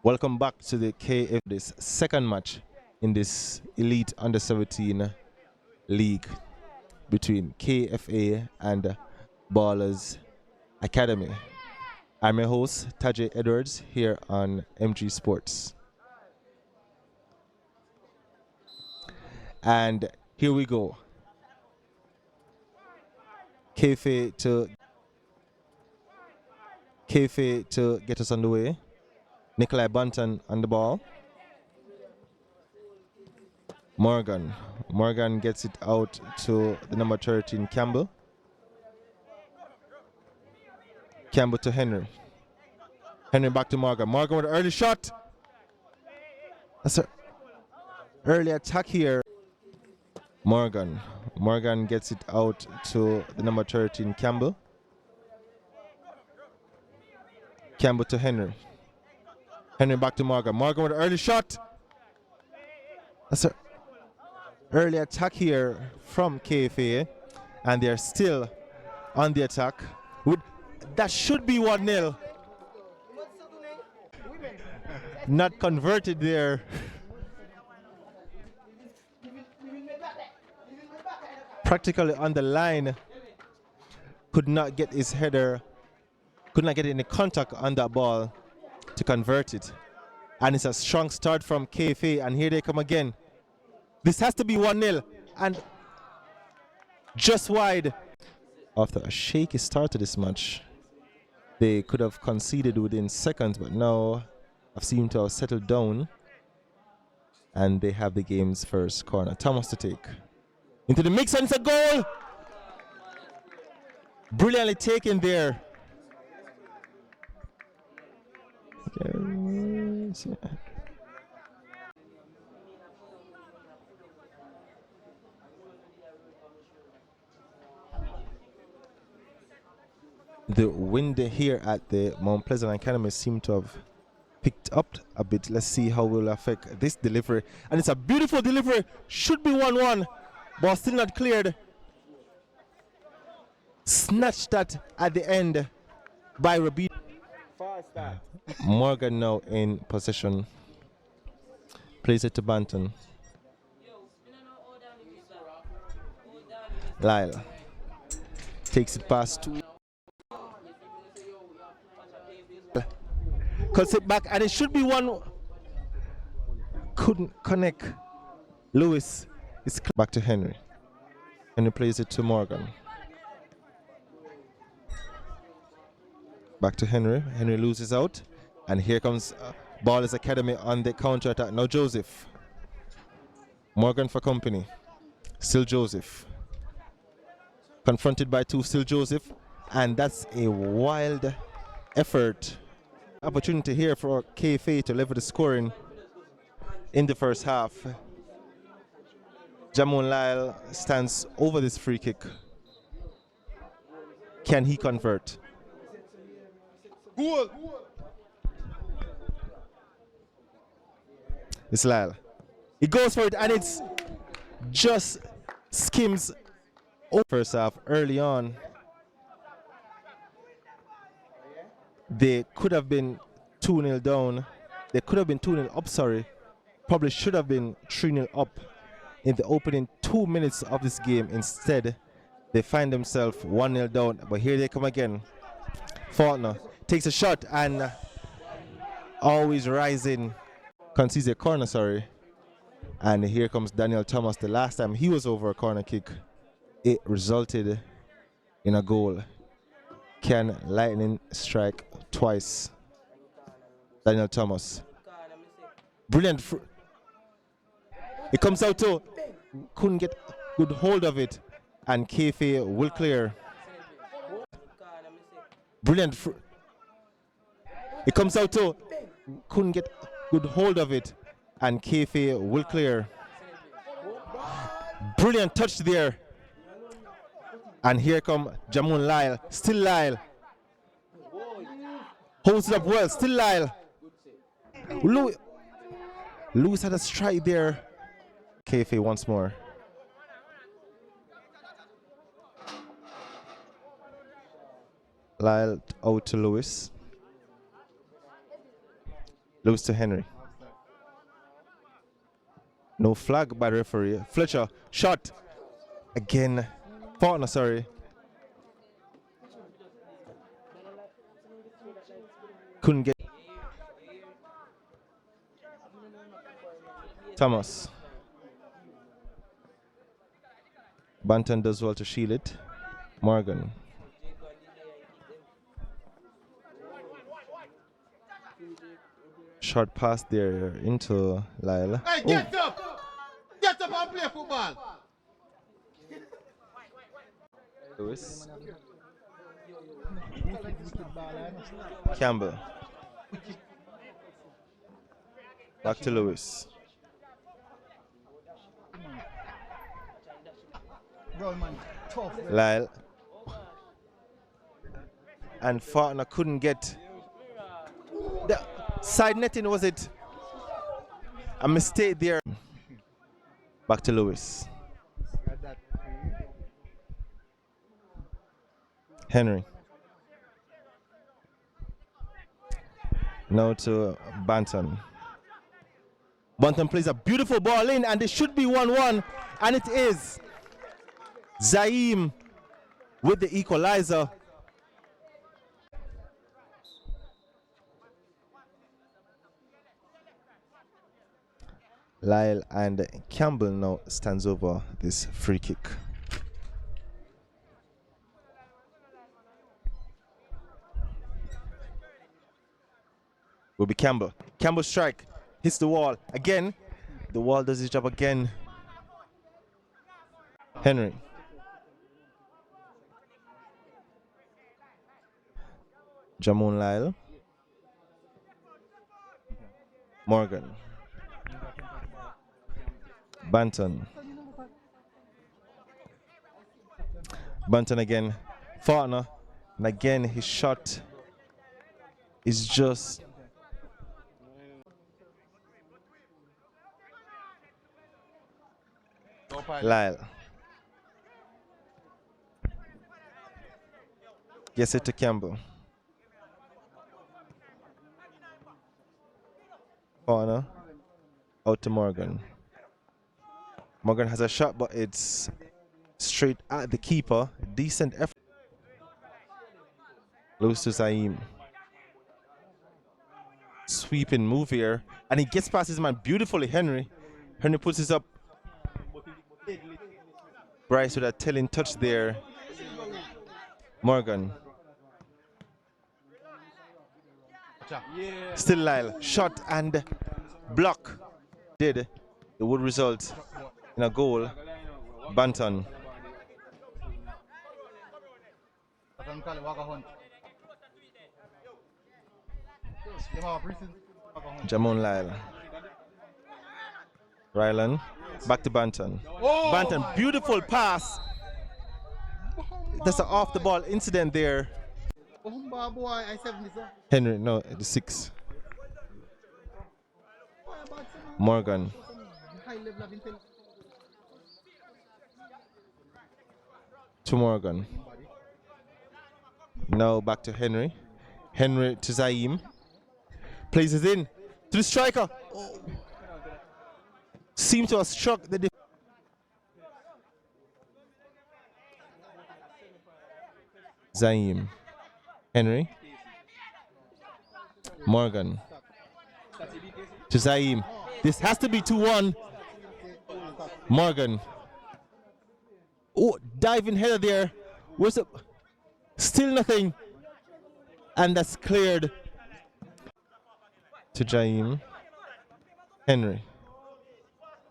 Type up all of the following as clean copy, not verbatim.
Welcome back to the KF, this second match in this Elite Under-17 league between KFA and Ballaz Academy. I'm your host, Tajay Edwards, here on MG Sports. And here we go. KFA to get us underway. Nikolai Bunton on the ball. Morgan gets it out to the number 13, Campbell. Campbell to Henry. Henry back to Morgan. Morgan with an early shot. That's an early attack here. Morgan gets it out to the number 13, Campbell. Campbell to Henry. Henry back to Morgan. Morgan with an early shot. That's an early attack here from KFA, and they're still on the attack. That should be 1-0. Not converted there. Practically on the line. Could not get his header, could not get any contact on that ball to convert it. And it's a strong start from KFA, and here they come again. This has to be 1-0, and just wide. After a shaky start to this match, they could have conceded within seconds, but now I've seemed to have settled down, and they have the game's first corner. Thomas to take. Into the mix, and it's a goal! Brilliantly taken there. The wind here at the Mount Pleasant Academy seemed to have picked up a bit. Let's see how it will affect this delivery. And it's a beautiful delivery. Should be 1-1. Ball still not cleared. Snatched that at the end by Rabin. Morgan now in possession. Plays it to Banton. Lyle takes it past two. Cuts it back, and it should be one. Couldn't connect. Lewis is back to Henry. Henry plays it to Morgan. Back to Henry. Henry loses out, and here comes Ballaz Academy on the counter attack. Now Joseph. Morgan for company. Still Joseph. Confronted by two, still Joseph, and that's a wild effort. Opportunity here for KFA to level the scoring in the first half. Jamon Lyle stands over this free kick. Can he convert? Goal! It's Lyle. He goes for it, and it's just skims over. First half, early on, they could have been 2-0 down. They could have been 2-0 up, sorry. Probably should have been 3-0 up in the opening 2 minutes of this game. Instead, they find themselves 1-0 down. But here they come again. Faulkner takes a shot, and always rising. Concedes a corner, sorry. And here comes Daniel Thomas. The last time he was over a corner kick, it resulted in a goal. Can lightning strike twice? Daniel Thomas. Brilliant. It comes out too. Couldn't get good hold of it. And KFA will clear. Brilliant. It comes out too. Couldn't get good hold of it. And KFA will clear. Brilliant touch there. And here come Jamon Lyle. Still Lyle. Holds it up well. Still Lyle. Lewis had a strike there. KFA once more. Lyle out to Lewis. Loose to Henry. No flag by the referee. Fletcher, shot. Again. Partner, sorry. Couldn't get. Thomas. Banton does well to shield it. Morgan. Short pass there into Lyle. Hey, get up! Get up and play football! Lewis. Campbell. Back to Lewis. Lyle. And Fartner couldn't get the side netting, was it? A mistake there. Back to Lewis. Henry. Now to Banton. Banton plays a beautiful ball in, and it should be 1-1, and it is. Zaim with the equalizer. Lyle and Campbell now stands over this free kick. Will be Campbell. Campbell strike. Hits the wall. Again. The wall does its job again. Henry. Jamon Lyle. Morgan. Banton. Banton again. Fartner. And again his shot is just Lyle. Gets it to Campbell. Corner. Out to Morgan. Morgan has a shot, but it's straight at the keeper. Decent effort. Loose to Zaim. Sweeping move here. And he gets past his man beautifully, Henry. Henry puts his up. Bryce with a telling touch there. Morgan. Still Lyle. Shot and block. Did. It would result in a goal. Banton. Jamon Lyle. Rylan. Back to Banton. Oh, Banton, beautiful pass. That's an off the ball incident there. Henry, no, the 6. Morgan. To Morgan. Now back to Henry. Henry to Zaim. Plays it in to the striker. Oh. Seems to have struck the Zaim. Henry. Morgan. To Zaim. This has to be 2-1. Morgan. Oh, diving header there. Where's it? Still nothing. And that's cleared. To Jaim. Henry.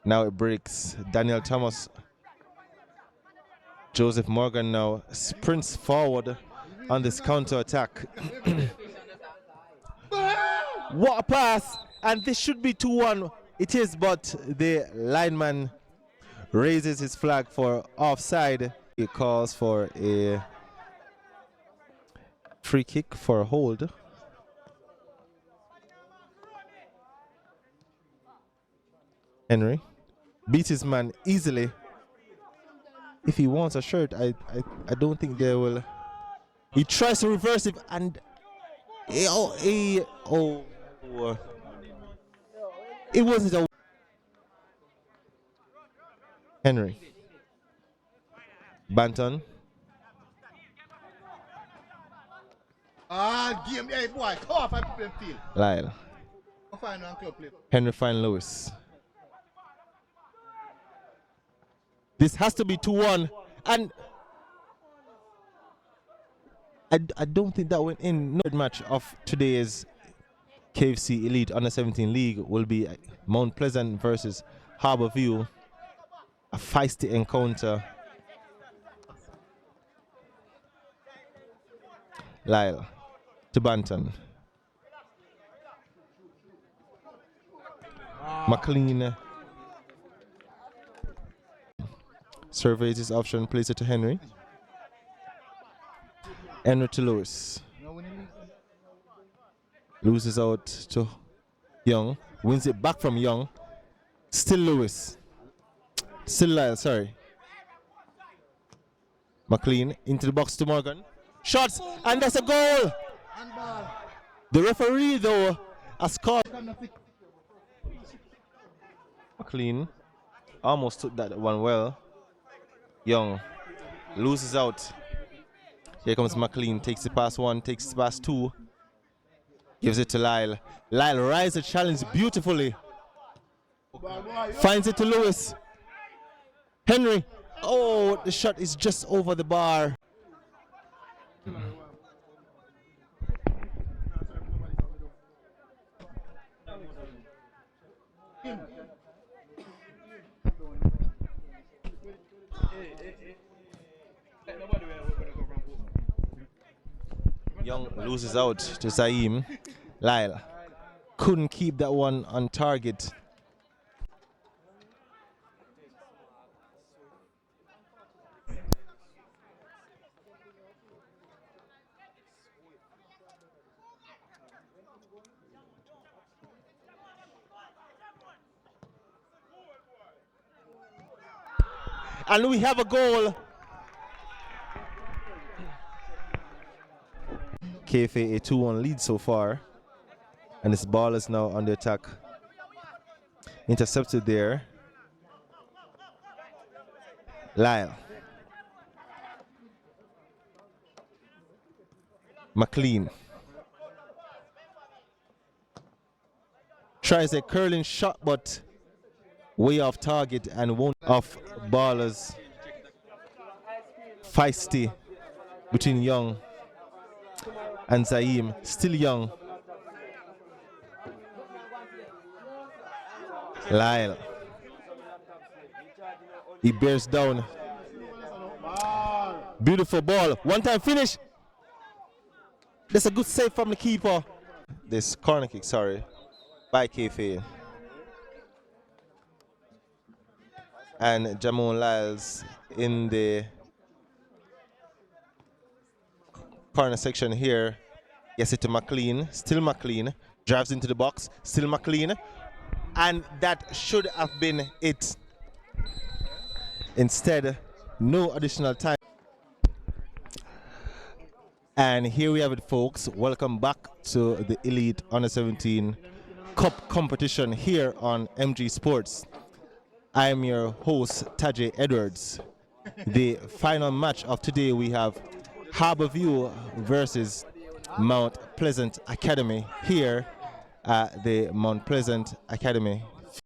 Now it breaks. Daniel Thomas. Joseph Morgan now sprints forward on this counter attack. What a pass! And this should be 2-1. It is, but the lineman raises his flag for offside. He calls for a free kick for a hold. Henry beats his man easily. If he wants a shirt, I don't think they will. He tries to reverse it and It wasn't a Henry. Banton. Game, hey boy, come off and play field. Lyle. Go find one club play. Henry find Lewis. This has to be 2-1. And I don't think that went in. No match of today's KFC Elite Under 17 League will be Mount Pleasant versus Harborview. A feisty encounter. Lyle to Banton. McLean surveys his option, plays it to Henry. Henry to Lewis. Loses out to Young. Wins it back from Young. Still Lewis. Still Lyle, sorry. McLean into the box to Morgan. Shots, and that's a goal. The referee, though, has caught. McLean almost took that one well. Young loses out. Here comes McLean, takes it past one, takes it past two. Gives it to Lyle. Lyle rides the challenge beautifully. Finds it to Lewis. Henry. Oh, the shot is just over the bar. Young loses out to Zaim. Lyle couldn't keep that one on target. And we have a goal. KFA a 2-1 lead so far. And this ball is now on the attack. Intercepted there. Lyle. McLean. Tries a curling shot, but way off target and won't off Ballaz. Feisty between Young and Zaim. Still Young. Lyle. He bears down. Beautiful ball. One time finish. That's a good save from the keeper. This corner kick, sorry, by KFA. And Jamon Lyles in the corner section here. Gets it to McLean. Still McLean. Drives into the box. Still McLean. And that should have been it. Instead, no additional time. And here we have it, folks. Welcome back to the Elite Under 17 Cup competition here on MG Sports. I am your host, Tajay Edwards. The final match of today, we have Harborview versus Mount Pleasant Academy here at the Mount Pleasant Academy